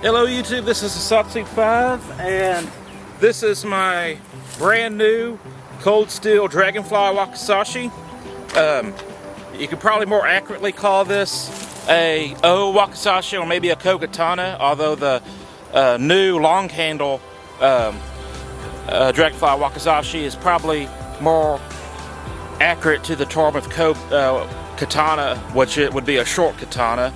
Hello YouTube, this is the 5 and this is my brand new cold steel Dragonfly Wakizashi. You could probably more accurately call this a O Wakizashi or maybe a Ko katana, although the new long handle Dragonfly Wakizashi is probably more accurate to the term of Ko katana, which it would be a short katana.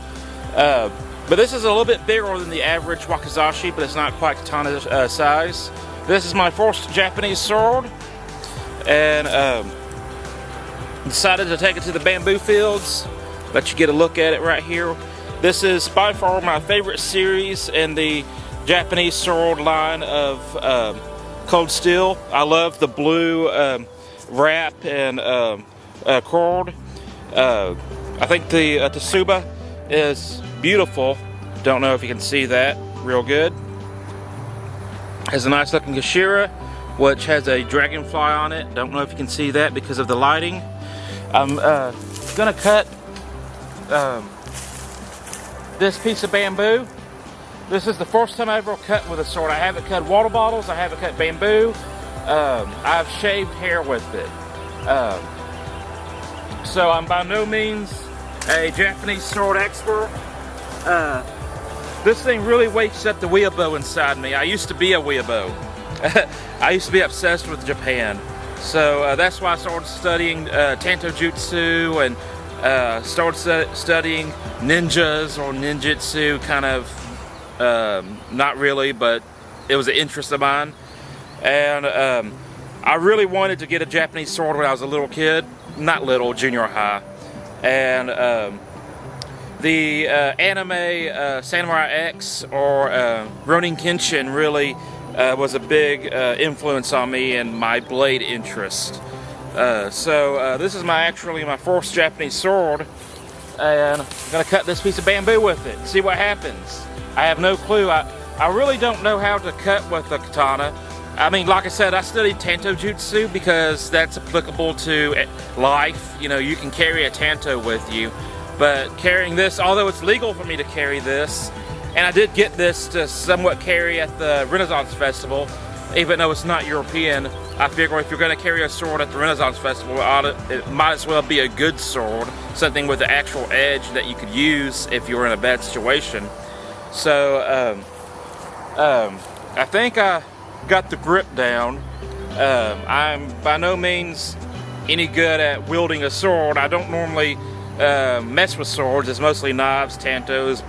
But this is a little bit bigger than the average Wakizashi, but it's not quite katana size. This is my first Japanese sword, and decided to take it to the bamboo fields. Let you get a look at it right here. This is by far my favorite series in the Japanese sword line of cold steel. I love the blue wrap and cord. I think the Tsuba is beautiful. Don't know if you can see that real good. Has a nice looking Gashira, which has a dragonfly on it. Don't know if you can see that because of the lighting. I'm gonna cut this piece of bamboo. This is the first time I ever cut with a sword. I haven't cut water bottles, I haven't cut bamboo. I've shaved hair with it. So I'm by no means a Japanese sword expert. This thing really wakes up the weeaboo inside me. I used to be a weeaboo. I used to be obsessed with Japan. So that's why I started studying Tanto Jutsu and started studying ninjas or ninjutsu, kind of, not really, but it was an interest of mine. And I really wanted to get a Japanese sword when I was a little kid. Not little, junior high. And the anime Samurai X or Ronin Kenshin really was a big influence on me and my blade interest. So this is actually my first Japanese sword, and I'm gonna cut this piece of bamboo with it and see what happens. I have no clue. I really don't know how to cut with a katana. I mean, like I said, I studied Tanto Jutsu because that's applicable to life. You know, you can carry a Tanto with you. But carrying this, although it's legal for me to carry this, and I did get this to somewhat carry at the Renaissance Festival, even though it's not European, I figure if you're going to carry a sword at the Renaissance Festival, it might as well be a good sword, something with the actual edge that you could use if you were in a bad situation. So, I think I got the grip down. I'm by no means any good at wielding a sword. I don't normally mess with swords. It's mostly knives, tantos,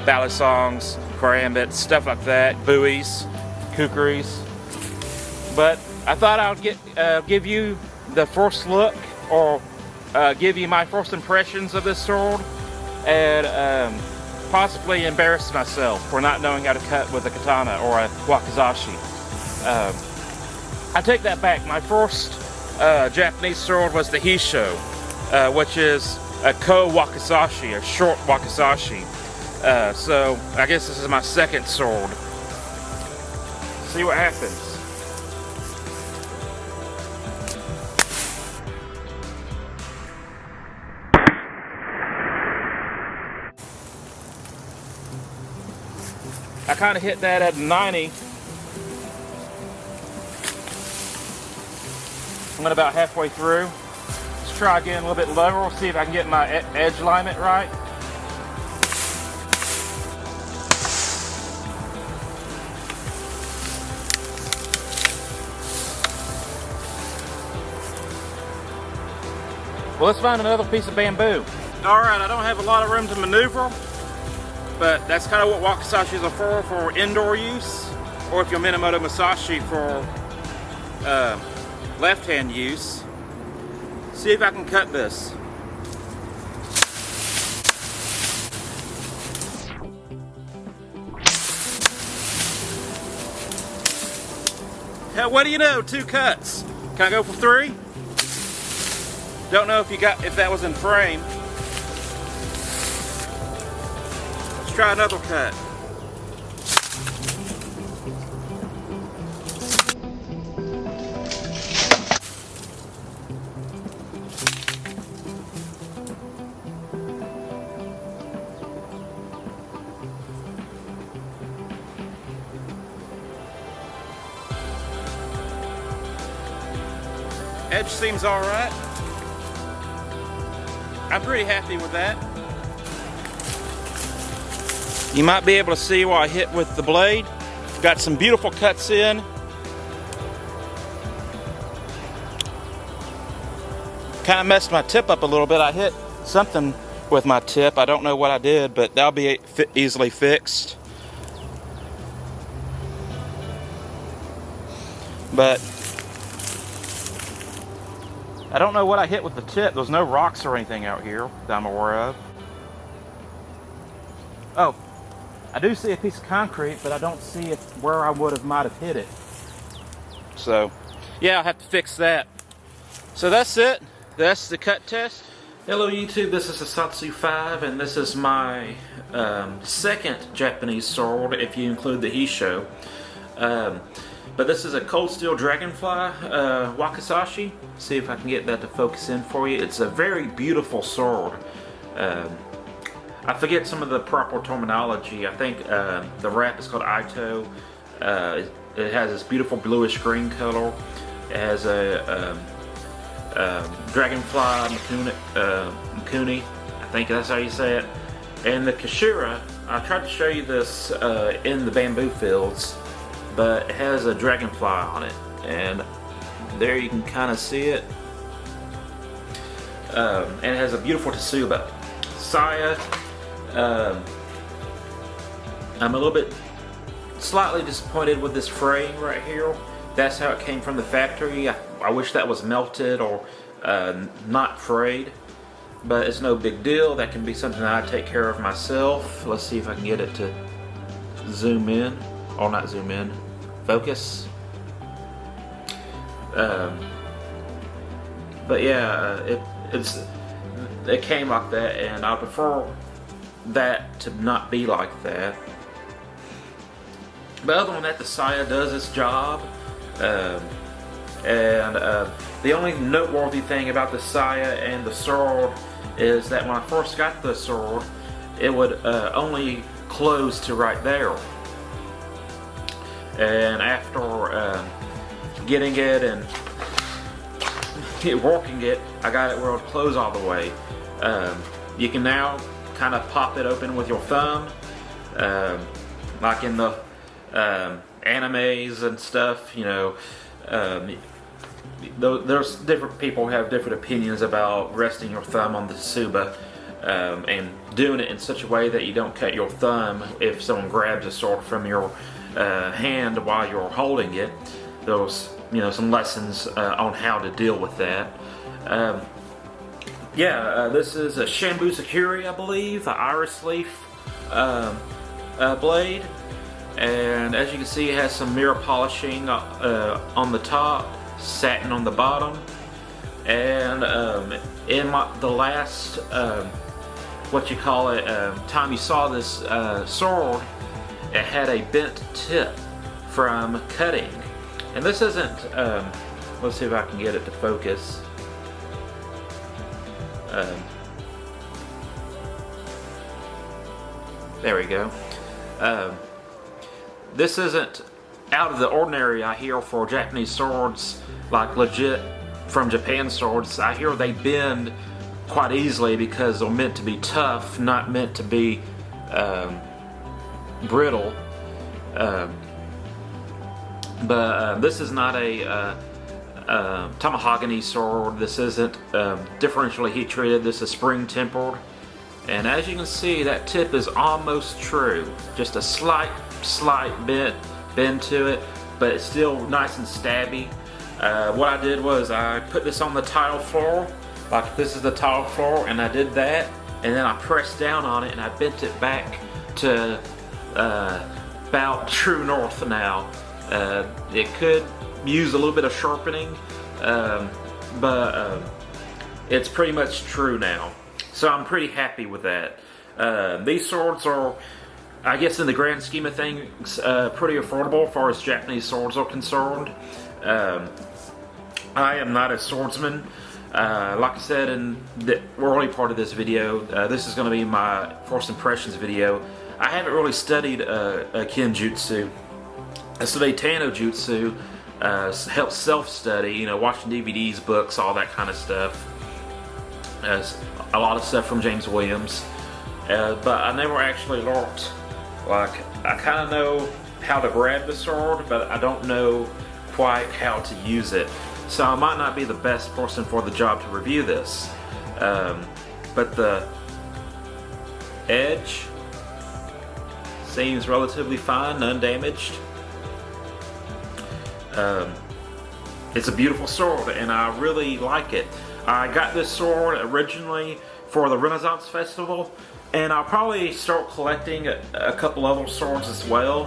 balisongs, karambits, stuff like that, buoys, kukuris. But I thought I would give you the first look, or give you my first impressions of this sword, and possibly embarrass myself for not knowing how to cut with a katana or a wakizashi. I take that back. My first Japanese sword was the Hisho, which is a Ko Wakizashi, a short Wakizashi. So I guess this is my second sword. See what happens. I kind of hit that at 90. I went about halfway through. Let's try again a little bit lower. We'll see if I can get my edge alignment right. Well, let's find another piece of bamboo. Alright, I don't have a lot of room to maneuver, but that's kind of what Wakizashis are for indoor use, or if you're Minamoto Musashi for left-hand use. See if I can cut this. Hell, what do you know? 2 cuts. Can I go for 3? Don't know if that was in frame. Let's try another cut. Edge seems alright. I'm pretty happy with that. You might be able to see where I hit with the blade. Got some beautiful cuts in. Kind of messed my tip up a little bit. I hit something with my tip. I don't know what I did, but that'll be easily fixed. But I don't know what I hit with the tip. There's no rocks or anything out here that I'm aware of. Oh, I do see a piece of concrete, but I don't see it where I might have hit it. So, yeah, I'll have to fix that. So that's it. That's the cut test. Hello YouTube, this is Satsu 5, and this is my second Japanese sword, if you include the Hisho. But this is a cold steel Dragonfly Wakizashi. See if I can get that to focus in for you. It's a very beautiful sword. I forget some of the proper terminology. I think the wrap is called Ito. It has this beautiful bluish green color. It has a Dragonfly Makuni, I think that's how you say it. And the Kashira, I tried to show you this in the bamboo fields, but it has a dragonfly on it. And there you can kind of see it. And it has a beautiful Tsuba. Saya, I'm a little bit slightly disappointed with this frame right here. That's how it came from the factory. I wish that was melted or not frayed, but it's no big deal. That can be something that I take care of myself. Let's see if I can get it to zoom in, or not zoom in, focus. But yeah, it came like that, and I prefer that to not be like that. But other than that, the Saya does its job. The only noteworthy thing about the Saya and the sword is that when I first got the sword, it would only close to right there. And after getting it and working it, I got it where it would close all the way. You can now kind of pop it open with your thumb, like in the animes and stuff, you know. There's different people who have different opinions about resting your thumb on the Tsuba and doing it in such a way that you don't cut your thumb if someone grabs a sword from your hand while you're holding it. There's, you know, some lessons on how to deal with that. This is a Shambu Sakuri, I believe, the iris leaf blade. And as you can see, it has some mirror polishing on the top, satin on the bottom. And in the last, time you saw this sword, it had a bent tip from cutting. And this isn't, let's see if I can get it to focus. There we go. This isn't out of the ordinary, I hear, for Japanese swords, like legit from Japan swords. I hear they bend quite easily because they're meant to be tough, not meant to be brittle. But this is not a Tamahogany sword. This isn't differentially heat treated. This is spring tempered. And as you can see, that tip is almost true. Just a slight bend to it, but it's still nice and stabby. What I did was I put this on the tile floor, like this is the tile floor, and I did that, and then I pressed down on it and I bent it back to about true north now. It could use a little bit of sharpening, but it's pretty much true now. So I'm pretty happy with that. These swords are, I guess in the grand scheme of things, pretty affordable as far as Japanese swords are concerned. I am not a swordsman. Like I said in the early part of this video, this is going to be my first impressions video. I haven't really studied Kenjutsu. I studied Tano Jutsu, help self-study, you know, watching DVDs, books, all that kind of stuff. A lot of stuff from James Williams. But I never actually learned, like, I kind of know how to grab the sword, but I don't know quite how to use it. So I might not be the best person for the job to review this. But the edge seems relatively fine, undamaged. It's a beautiful sword, and I really like it. I got this sword originally for the Renaissance Festival, and I'll probably start collecting a couple other swords as well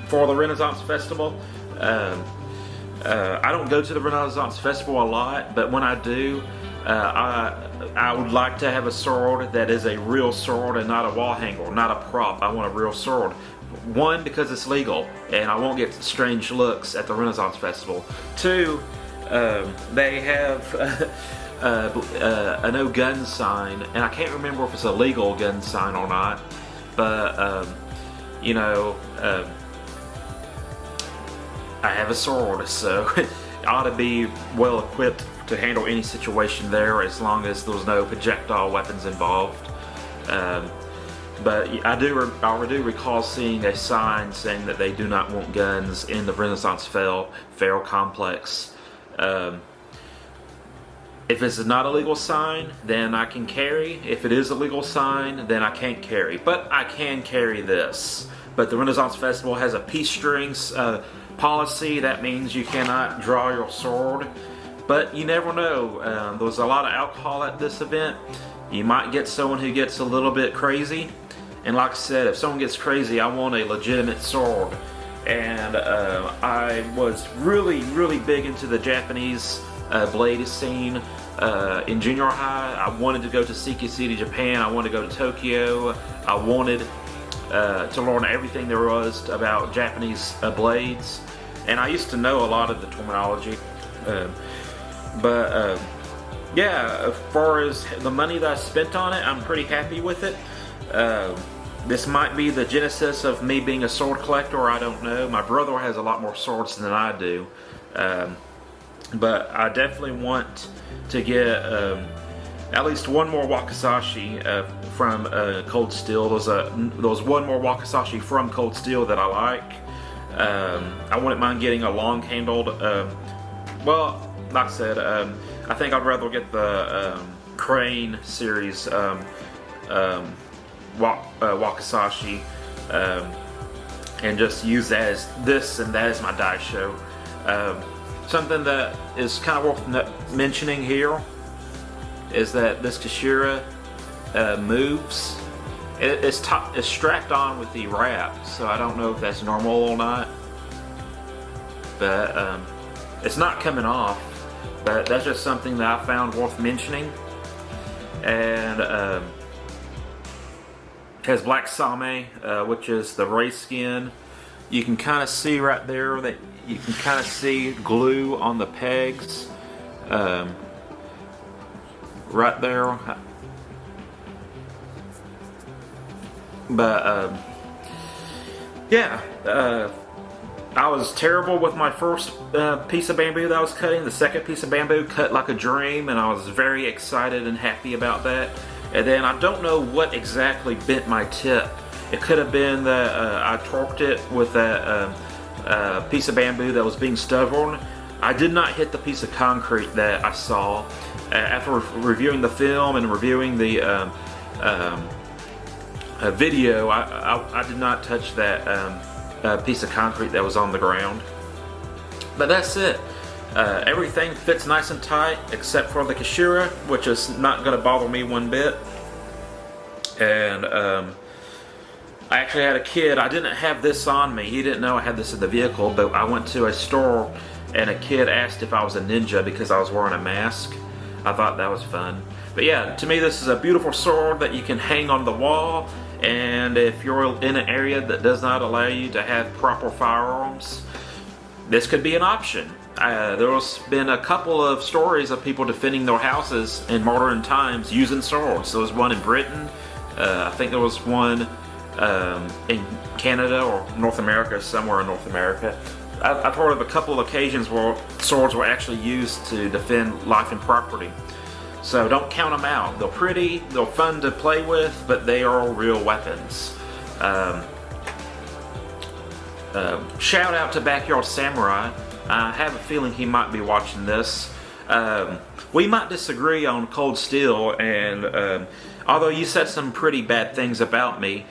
for the Renaissance Festival. I don't go to the Renaissance Festival a lot, but when I do, I would like to have a sword that is a real sword and not a wall hanger, not a prop. I want a real sword. One, because it's legal, and I won't get strange looks at the Renaissance Festival. Two, they have a no gun sign, and I can't remember if it's a legal gun sign or not, but you know, I have a sword, so it ought to be well equipped to handle any situation there, as long as there's no projectile weapons involved. But I do recall seeing a sign saying that they do not want guns in the Renaissance Fair complex. If it's not a legal sign, then I can carry. If it is a legal sign, then I can't carry. But I can carry this. But the Renaissance Festival has a peace strings policy. That means you cannot draw your sword. But you never know. There's a lot of alcohol at this event. You might get someone who gets a little bit crazy. And like I said, if someone gets crazy, I want a legitimate sword. And I was really, really big into the Japanese blade scene in junior high. I wanted to go to Seiki City, Japan. I wanted to go to Tokyo. I wanted to learn everything there was about Japanese blades. And I used to know a lot of the terminology. Yeah, as far as the money that I spent on it, I'm pretty happy with it. This might be the genesis of me being a sword collector, I don't know. My brother has a lot more swords than I do. But I definitely want to get at least one more Wakizashi from Cold Steel. There's one more Wakizashi from Cold Steel that I like. I wouldn't mind getting a long-handled, well, like I said, I think I'd rather get the Crane series Wakizashi and just use that as this and that as my die show. Something that is kind of worth mentioning here is that this Kashira moves. It's strapped on with the wrap, so I don't know if that's normal or not. But it's not coming off. But that's just something that I found worth mentioning. And it has black same, which is the race skin. You can kind of see right there that you can kind of see glue on the pegs. Right there. But yeah, I was terrible with my first piece of bamboo that I was cutting. The second piece of bamboo cut like a dream, and I was very excited and happy about that. And then I don't know what exactly bent my tip. It could have been that I torqued it with that piece of bamboo that was being stubborn. I did not hit the piece of concrete that I saw. After reviewing the film and reviewing the video, I did not touch that piece of concrete that was on the ground. But that's it. Everything fits nice and tight except for the Kashira, which is not going to bother me one bit. And I actually had a kid. I didn't have this on me. He didn't know I had this in the vehicle, but I went to a store and a kid asked if I was a ninja because I was wearing a mask. I thought that was fun. But yeah, to me this is a beautiful sword that you can hang on the wall, and if you're in an area that does not allow you to have proper firearms, this could be an option. There's been a couple of stories of people defending their houses in modern times using swords. There was one in Britain. I think there was one in Canada or North America, somewhere in North America. I've heard of a couple of occasions where swords were actually used to defend life and property. So don't count them out. They're pretty, they're fun to play with, but they are real weapons. Shout out to Backyard Samurai. I have a feeling he might be watching this. We might disagree on Cold Steel, and although you said some pretty bad things about me,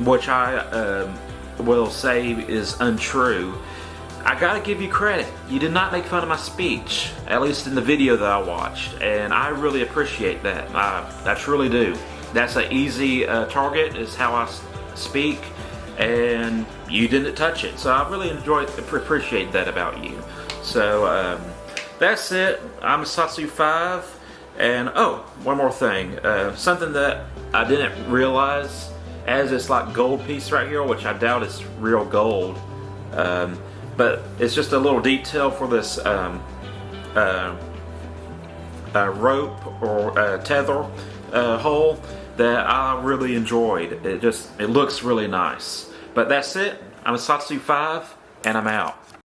which I will say is untrue, I gotta give you credit. You did not make fun of my speech, at least in the video that I watched, and I really appreciate that. I truly do. That's an easy target, is how I speak, and you didn't touch it. So I really appreciate that about you. So that's it. I'm Satsu 5, and oh, one more thing. Something that I didn't realize, as it's like gold piece right here, which I doubt is real gold. But it's just a little detail for this rope or tether hole that I really enjoyed. It looks really nice. But that's it. I'm Satsu 5, and I'm out.